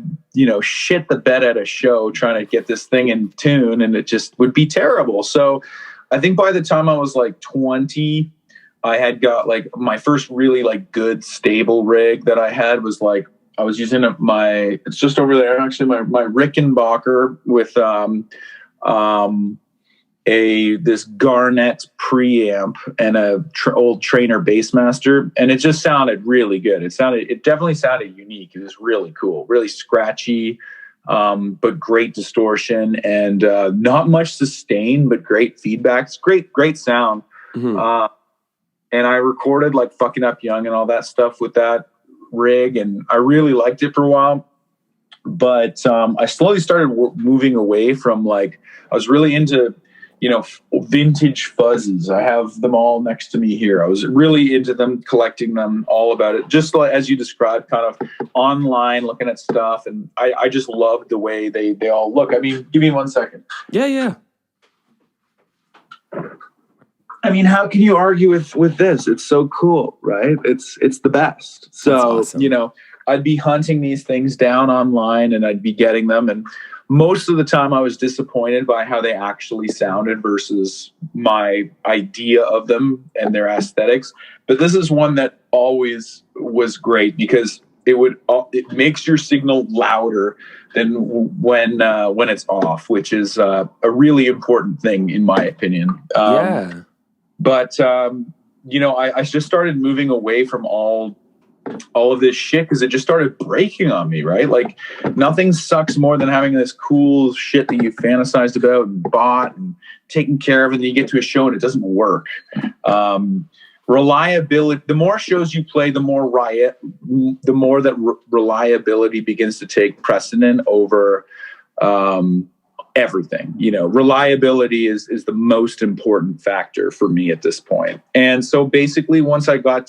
shit the bed at a show trying to get this thing in tune, and it just would be terrible. So I think by the time I was like 20, I had got like my first really like good stable rig that I had was like, I was using it's just over there actually, my Rickenbacker with this Garnet preamp and a old Trainer Bassmaster, and it just sounded really good. It definitely sounded unique. It was really cool, really scratchy, but great distortion and not much sustain, but great feedback. It's great sound. Mm-hmm. And I recorded like Fucking Up Young and all that stuff with that rig, and I really liked it for a while. But I slowly started moving away from like, I was really into, vintage fuzzes. I have them all next to me here. I was really into them, collecting them, all about it. Just like, as you described, kind of online, looking at stuff. And I just loved the way they all look. I mean, give me 1 second. Yeah. I mean, how can you argue with this? It's so cool, right? It's the best. So, awesome. I'd be hunting these things down online and I'd be getting them. And most of the time I was disappointed by how they actually sounded versus my idea of them and their aesthetics. But this is one that always was great because it makes your signal louder than when it's off, which is a really important thing in my opinion. But I just started moving away from all of this shit because it just started breaking on me, right? Like nothing sucks more than having this cool shit that you fantasized about and bought and taken care of, and then you get to a show and it doesn't work. Reliability, the more shows you play, the more that reliability begins to take precedent over everything. Reliability is the most important factor for me at this point. And so basically once I was about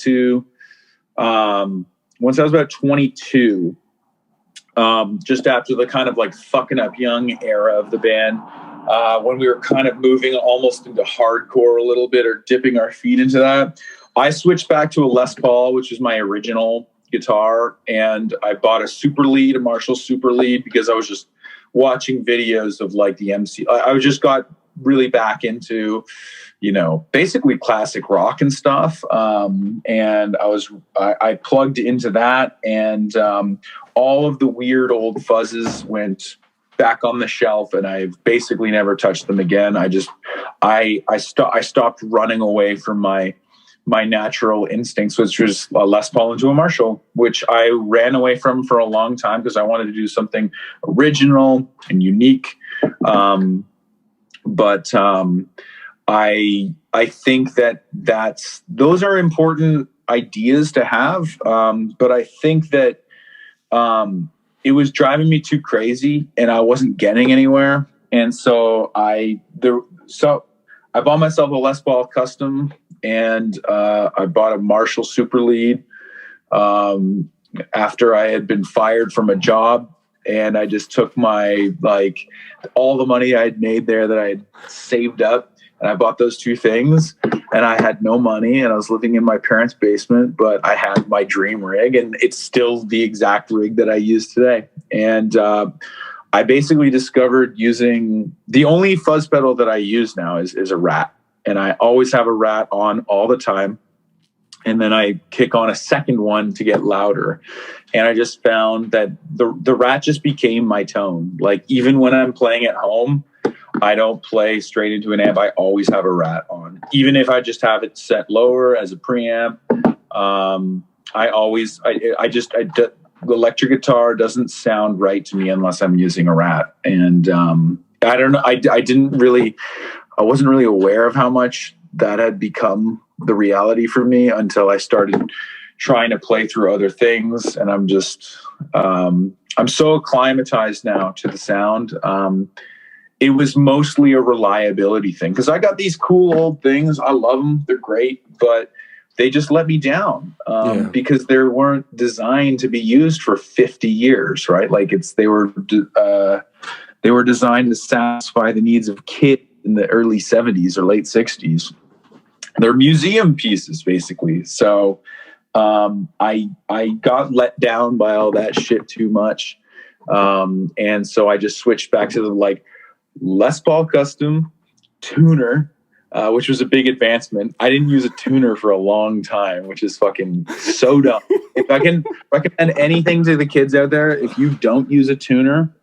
22, just after the kind of like Fucking Up Young era of the band, when we were kind of moving almost into hardcore a little bit or dipping our feet into that, I switched back to a Les Paul, which was my original guitar. And I bought a Marshall Super Lead because I was just watching videos of like the MC. I just got really back into, basically classic rock and stuff. And I plugged into that, and all of the weird old fuzzes went back on the shelf, and I've basically never touched them again. I stopped running away from my natural instincts, which was a Les Paul into a Marshall, which I ran away from for a long time because I wanted to do something original and unique. But I think that those are important ideas to have. But I think that it was driving me too crazy and I wasn't getting anywhere. And so I bought myself a Les Paul Custom, and I bought a Marshall Super Lead after I had been fired from a job. And I just took all the money I had made there that I had saved up, and I bought those two things, and I had no money, and I was living in my parents' basement, but I had my dream rig, and it's still the exact rig that I use today. And I basically discovered using the only fuzz pedal that I use now is a Rat, and I always have a Rat on all the time. And then I kick on a second one to get louder. And I just found that the Rat just became my tone. Like even when I'm playing at home, I don't play straight into an amp. I always have a Rat on. Even if I just have it set lower as a preamp, the electric guitar doesn't sound right to me unless I'm using a Rat. And I don't know. I wasn't really aware of how much that had become the reality for me until I started trying to play through other things. And I'm just, I'm so acclimatized now to the sound. It was mostly a reliability thing because I got these cool old things. I love them. They're great, but they just let me down because they weren't designed to be used for 50 years, right? Like they were They were designed to satisfy the needs of kids in the early 70s or late 60s. They're museum pieces, basically. So I got let down by all that shit too much. And so I just switched back to the like Les Paul Custom tuner, which was a big advancement. I didn't use a tuner for a long time, which is fucking so dumb. If I can recommend anything to the kids out there, if you don't use a tuner,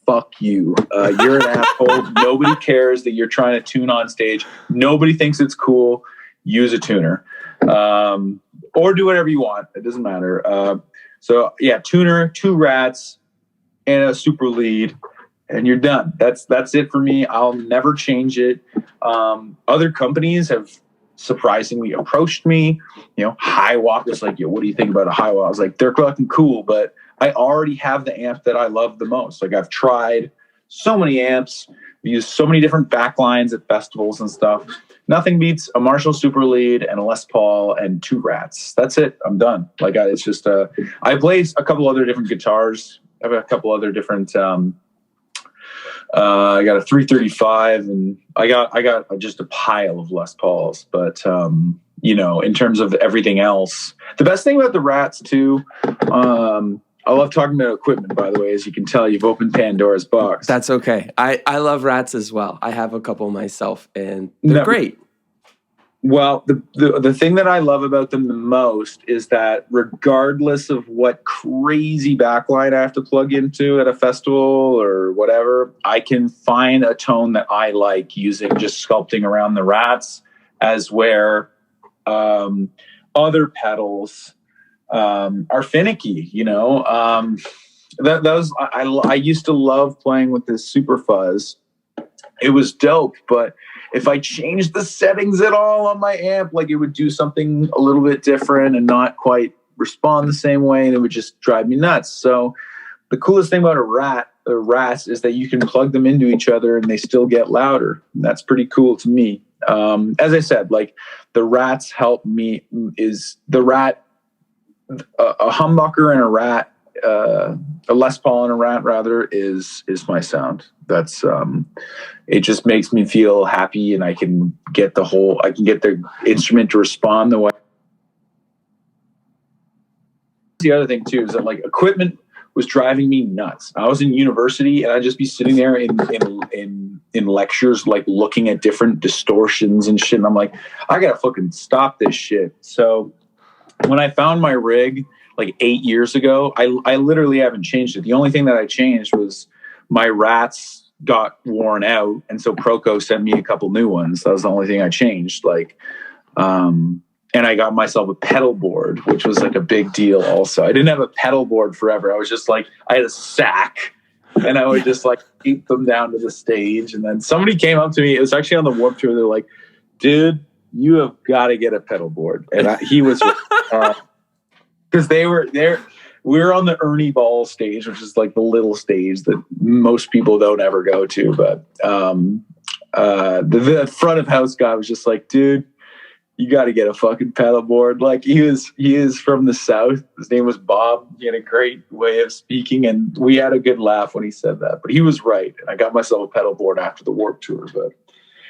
fuck you. You're an asshole. Nobody cares that you're trying to tune on stage. Nobody thinks it's cool. Use a tuner. Or do whatever you want. It doesn't matter. So yeah, tuner, 2 rats, and a super lead, and you're done. That's it for me. I'll never change it. Other companies have surprisingly approached me. You know, Hiwatt was like, yo, what do you think about a Hiwatt? I was like, they're fucking cool, but I already have the amp that I love the most. Like, I've tried so many amps, used so many different backlines at festivals and stuff. Nothing beats a Marshall Super Lead and a Les Paul and 2 rats. That's it. I'm done. Like, it's just I played a couple other different guitars. I have a couple other different. I got a 335, and I got just a pile of Les Pauls. But you know, in terms of everything else, the best thing about the rats too. I love talking about equipment, by the way. As you can tell, you've opened Pandora's box. That's okay. I love rats as well. I have a couple myself, and they're great. Well, the thing that I love about them the most is that regardless of what crazy backline I have to plug into at a festival or whatever, I can find a tone that I like using just sculpting around the rats, as where other pedals are finicky, you know. I used to love playing with this Super Fuzz. It was dope, but if I changed the settings at all on my amp, like, it would do something a little bit different and not quite respond the same way, and it would just drive me nuts. So the coolest thing about a rats is that you can plug them into each other and they still get louder. And that's pretty cool to me. As I said, like, the rats help me. Is the rat a humbucker and a rat, a Les Paul and a rat rather, is my sound. That's it just makes me feel happy, and I can get the instrument to respond the way. The other thing too is that, like, equipment was driving me nuts. I was in university, and I'd just be sitting there in lectures, like, looking at different distortions and shit, and I'm like, I gotta fucking stop this shit. So when I found my rig like 8 years ago, I literally haven't changed it. The only thing that I changed was my rats got worn out, and so Proco sent me a couple new ones. That was the only thing I changed. Like, and I got myself a pedal board, which was like a big deal also. I didn't have a pedal board forever. I was just like, I had a sack, and I would just like keep them down to the stage. And then somebody came up to me. It was actually on the Warped Tour. They're like, dude, you have got to get a pedal board. And he was, because they were there. We were on the Ernie Ball stage, which is like the little stage that most people don't ever go to. But the front of house guy was just like, dude, you got to get a fucking pedal board. Like, he is from the South. His name was Bob. He had a great way of speaking, and we had a good laugh when he said that. But he was right. And I got myself a pedal board after the Warped Tour. But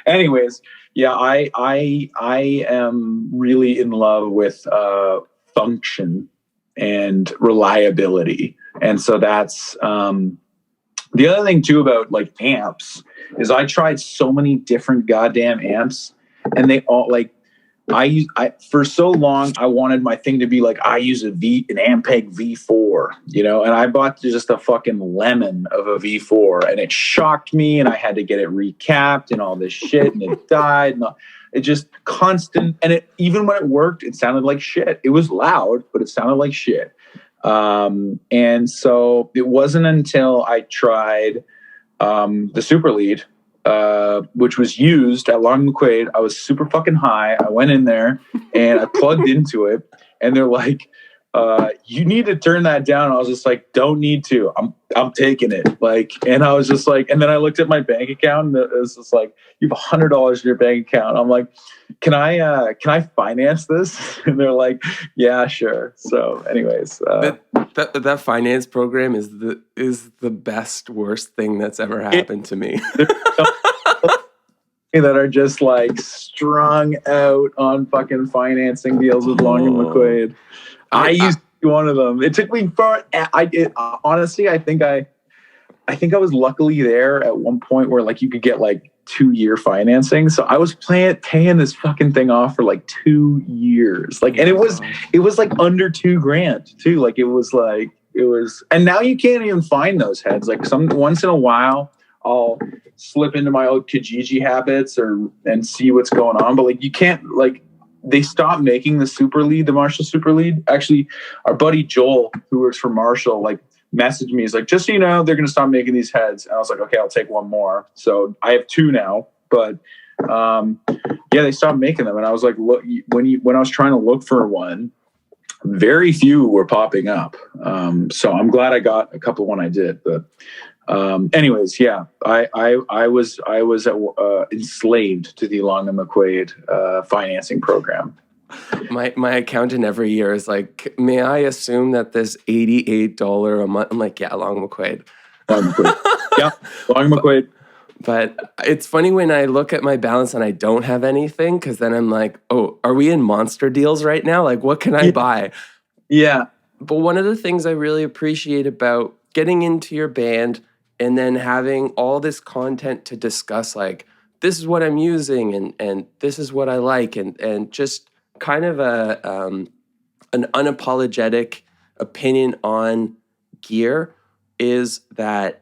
anyways, yeah, I am really in love with function and reliability. And so that's the other thing too about like amps is I tried so many different goddamn amps, and they all, like, I for so long I wanted my thing to be like, I use an Ampeg V4, you know, and I bought just a fucking lemon of a V4, and it shocked me, and I had to get it recapped and all this shit, and it died, and it just constant. And it, even when it worked, it sounded like shit. It was loud, but it sounded like shit. And so it wasn't until I tried the Super Lead, which was used at Long McQuaid. I was super fucking high. I went in there and I plugged into it, and they're like, you need to turn that down. I was just like, don't need to. I'm taking it. Like, and I was just like, and then I looked at my bank account and it was just like, you have $100 in your bank account. I'm like, can I finance this? And they're like, yeah, sure. So anyways, that finance program is the best worst thing that's ever happened to me. That are just like strung out on fucking financing deals with Long and McQuaid. I used to be one of them. It took me far. Honestly, I think I was luckily there at one point where like you could get like 2-year financing. So I was paying this fucking thing off for like 2 years. Like, and it was like under $2,000 too. Like it was, and now you can't even find those heads. Like once in a while, I'll slip into my old Kijiji habits and see what's going on. But like, you can't, like, they stopped making the Marshall Super Lead. Actually, our buddy Joel, who works for Marshall, like messaged me. He's like, just so you know, they're going to stop making these heads. And I was like, okay, I'll take one more. So I have 2 now, but they stopped making them. And I was like, look, when I was trying to look for one, very few were popping up. So I'm glad I got a couple when I did, but anyways, yeah, I was enslaved to the Long and McQuaid financing program. My accountant every year is like, may I assume that this $88 a month? I'm like, yeah, Long McQuaid. Yeah, Long McQuaid. But it's funny when I look at my balance and I don't have anything, because then I'm like, oh, are we in monster deals right now? Like, what can I buy? Yeah. But one of the things I really appreciate about getting into your band and then having all this content to discuss, like, this is what I'm using and this is what I like, and just kind of an unapologetic opinion on gear, is that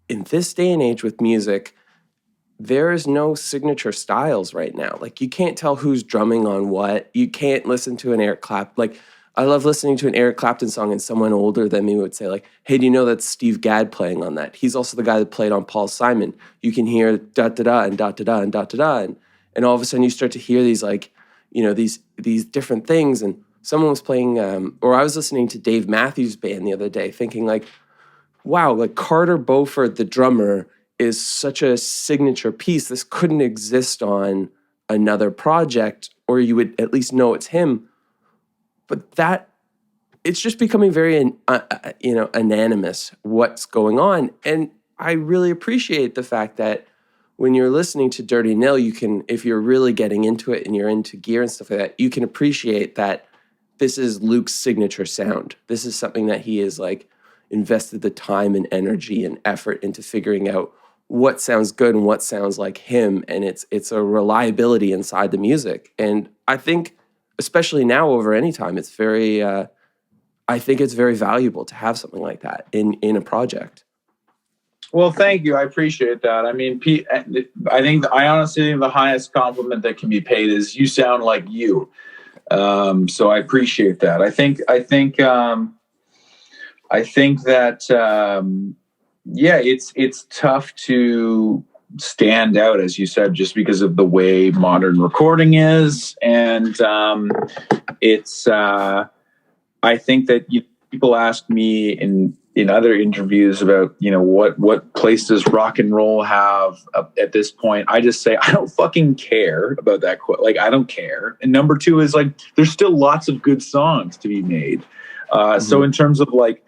in this day and age with music, there is no signature styles right now. Like, you can't tell who's drumming on what. You can't listen to an Eric Clapton. Like, I love listening to an Eric Clapton song and someone older than me would say, like, hey, do you know that's Steve Gadd playing on that? He's also the guy that played on Paul Simon. You can hear da-da-da and da-da-da and da-da-da. And all of a sudden you start to hear these, like, you know, these different things. And someone was playing, or I was listening to Dave Matthews Band the other day thinking, like, wow, like Carter Beauford, the drummer, is such a signature piece. This couldn't exist on another project, or you would at least know it's him. But that, it's just becoming very, anonymous what's going on. And I really appreciate the fact that when you're listening to Dirty Nil, you can, if you're really getting into it and you're into gear and stuff like that, you can appreciate that this is Luke's signature sound. This is something that he is like invested the time and energy and effort into figuring out what sounds good and what sounds like him. And it's a reliability inside the music. And I think, especially now over any time, it's very, I think it's very valuable to have something like that in a project. Well, thank you. I appreciate that. I mean, I honestly think the highest compliment that can be paid is you sound like you. So I appreciate that. I think that, it's tough to stand out, as you said, just because of the way modern recording is. And I think that people ask me in other interviews about, what place does rock and roll have at this point. I just say, I don't fucking care about that quote. Like, I don't care. And number 2 is, like, there's still lots of good songs to be made. So in terms of, like,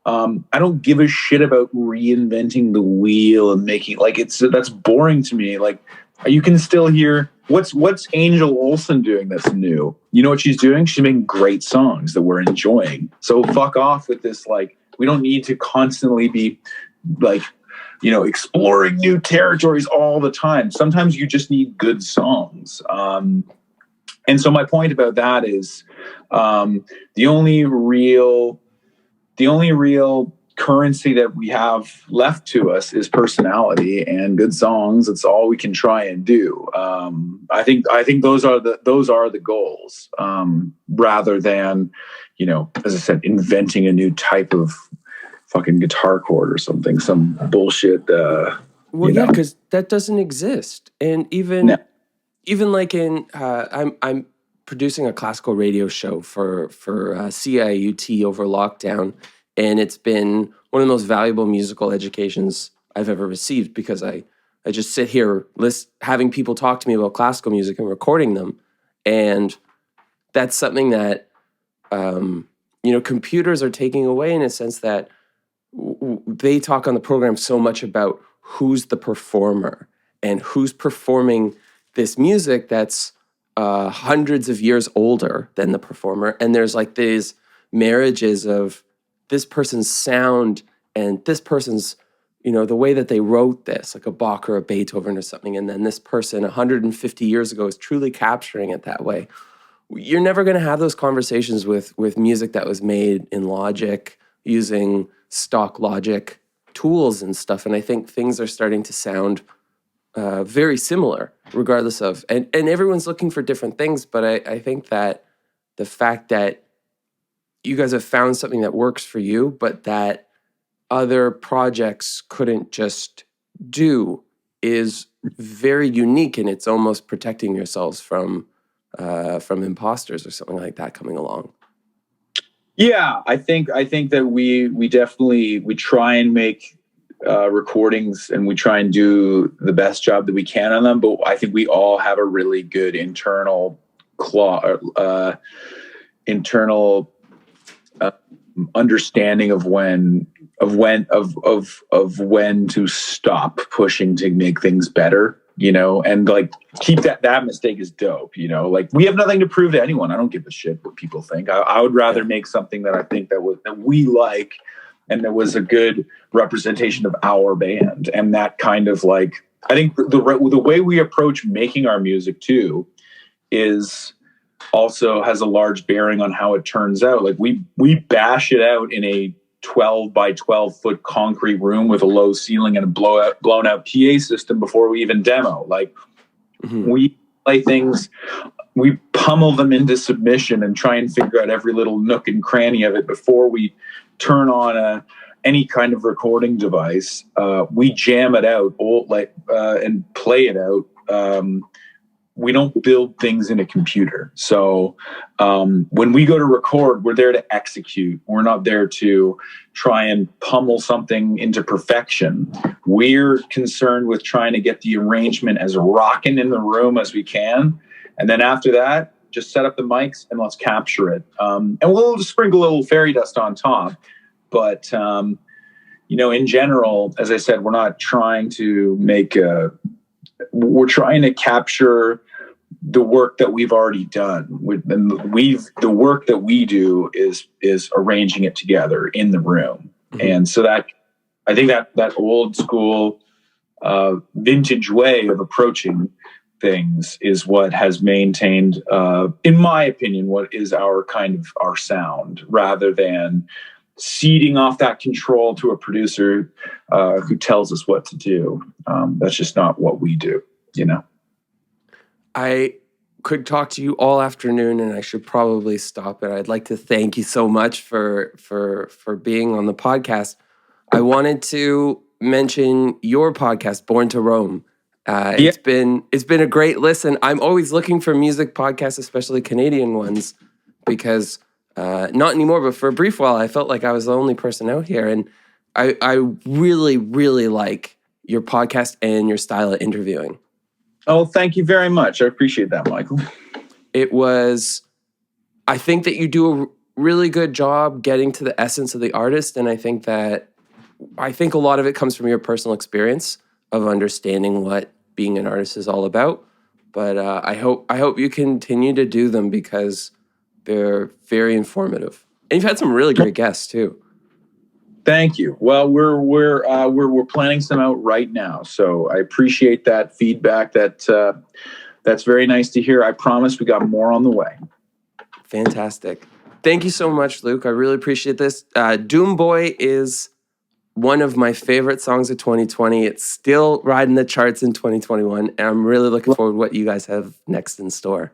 I don't give a shit about reinventing the wheel and making, like, that's boring to me. Like, you can still hear what's Angel Olsen doing that's new. You know what she's doing? She's making great songs that we're enjoying. So fuck off with this. Like, we don't need to constantly be, like, exploring new territories all the time. Sometimes you just need good songs. And so my point about that is, the only real currency that we have left to us is personality and good songs. It's all we can try and do. I think those are the goals, rather than, as I said, inventing a new type of fucking guitar chord or something, some bullshit. Because that doesn't exist. And even like in, I'm producing a classical radio show for CIUT over lockdown, and it's been one of the most valuable musical educations I've ever received, because I just sit here having people talk to me about classical music and recording them, and that's something that computers are taking away, in a sense that they talk on the program so much about who's the performer and who's performing this music that's hundreds of years older than the performer. And there's like these marriages of this person's sound and this person's, the way that they wrote this, like a Bach or a Beethoven or something. And then this person 150 years ago is truly capturing it that way. You're never going to have those conversations with music that was made in Logic, using stock Logic tools and stuff. And I think things are starting to sound very similar, regardless of, and everyone's looking for different things. But I think that the fact that you guys have found something that works for you, but that other projects couldn't just do, is very unique, and it's almost protecting yourselves from imposters or something like that coming along. Yeah, I think that we definitely try and make recordings, and we try and do the best job that we can on them. But I think we all have a really good internal understanding of when to stop pushing to make things better. And like keep that mistake is dope. Like we have nothing to prove to anyone. I don't give a shit what people think. I would rather make something that I think that we like, and that was a good representation of our band. And that kind of like, I think the way we approach making our music too is also has a large bearing on how it turns out. Like we bash it out in a 12 by 12 foot concrete room with a low ceiling and a blown out PA system before we even demo. Like we play things, we pummel them into submission and try and figure out every little nook and cranny of it before we turn on any kind of recording device. We jam it out and play it out. We don't build things in a computer. So when we go to record, we're there to execute. We're not there to try and pummel something into perfection. We're concerned with trying to get the arrangement as rocking in the room as we can. And then after that, just set up the mics and let's capture it. And we'll just sprinkle a little fairy dust on top. But, in general, as I said, we're not trying to we're trying to capture the work that we've already done. The work that we do is arranging it together in the room. Mm-hmm. And so that, I think that old school, vintage way of approaching things is what has maintained, in my opinion, what is our sound, rather than ceding off that control to a producer who tells us what to do. That's just not what we do, I could talk to you all afternoon, and I should probably stop it. I'd like to thank you so much for being on the podcast. I wanted to mention your podcast, Born to Roam. It's been a great listen. I'm always looking for music podcasts, especially Canadian ones, because not anymore, but for a brief while, I felt like I was the only person out here. And I really, really like your podcast and your style of interviewing. Oh, thank you very much. I appreciate that, Michael. I think that you do a really good job getting to the essence of the artist. And I think a lot of it comes from your personal experience of understanding what being an artist is all about. But I hope you continue to do them, because they're very informative. And you've had some really great guests too. Thank you. Well, we're planning some out right now, so I appreciate that feedback. That's very nice to hear. I promise we got more on the way. Fantastic. Thank you so much, Luke. I really appreciate this. Doom Boy is one of my favorite songs of 2020. It's still riding the charts in 2021, and I'm really looking forward to what you guys have next in store.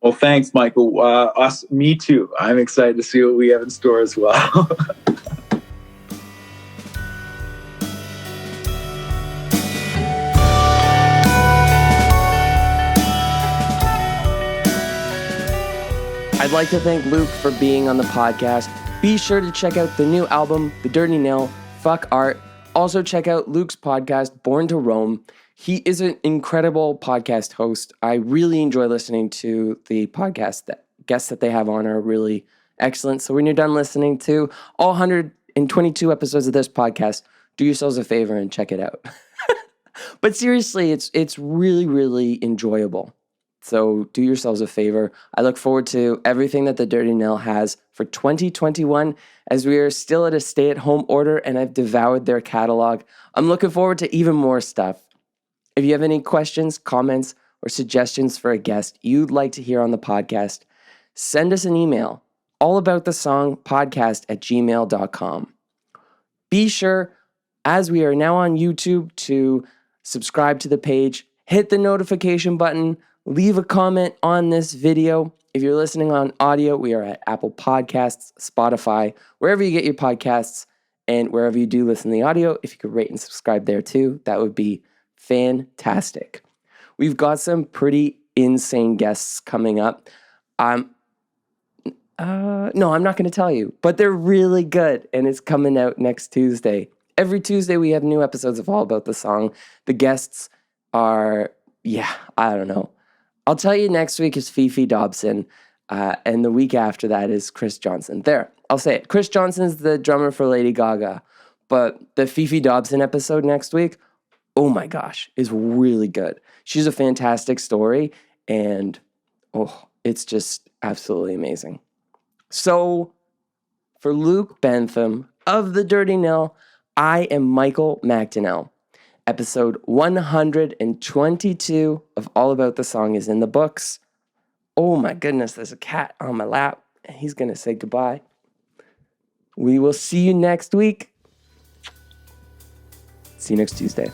Well, thanks, Michael. Me too. I'm excited to see what we have in store as well. I'd like to thank Luke for being on the podcast. Be sure to check out the new album, The Dirty Nil, Fuck Art. Also check out Luke's podcast, Born to Roam. He is an incredible podcast host. I really enjoy listening to the podcast. The guests that they have on are really excellent. So when you're done listening to all 122 episodes of this podcast, do yourselves a favor and check it out. But seriously, it's really, really enjoyable. So do yourselves a favor. I look forward to everything that the Dirty Nil has for 2021, as we are still at a stay-at-home order and I've devoured their catalog. I'm looking forward to even more stuff. If you have any questions, comments, or suggestions for a guest you'd like to hear on the podcast, send us an email, allaboutthesongpodcast@gmail.com. Be sure, as we are now on YouTube, to subscribe to the page, hit the notification button, leave a comment on this video. If you're listening on audio, we are at Apple Podcasts, Spotify, wherever you get your podcasts, and wherever you do listen to the audio, if you could rate and subscribe there too, that would be fantastic. We've got some pretty insane guests coming up. No, I'm not going to tell you, but they're really good, and it's coming out next Tuesday. Every Tuesday we have new episodes of All About the Song. The guests are, I don't know. I'll tell you next week is Fifi Dobson, and the week after that is Chris Johnson. There, I'll say it. Chris Johnson's the drummer for Lady Gaga, but the Fifi Dobson episode next week, oh my gosh, is really good. She's a fantastic story, and it's just absolutely amazing. So, for Luke Bentham of The Dirty Nil, I am Michael McDonnell. Episode 122 of All About the Song is in the books. Oh my goodness, there's a cat on my lap, and he's going to say goodbye. We will see you next week. See you next Tuesday.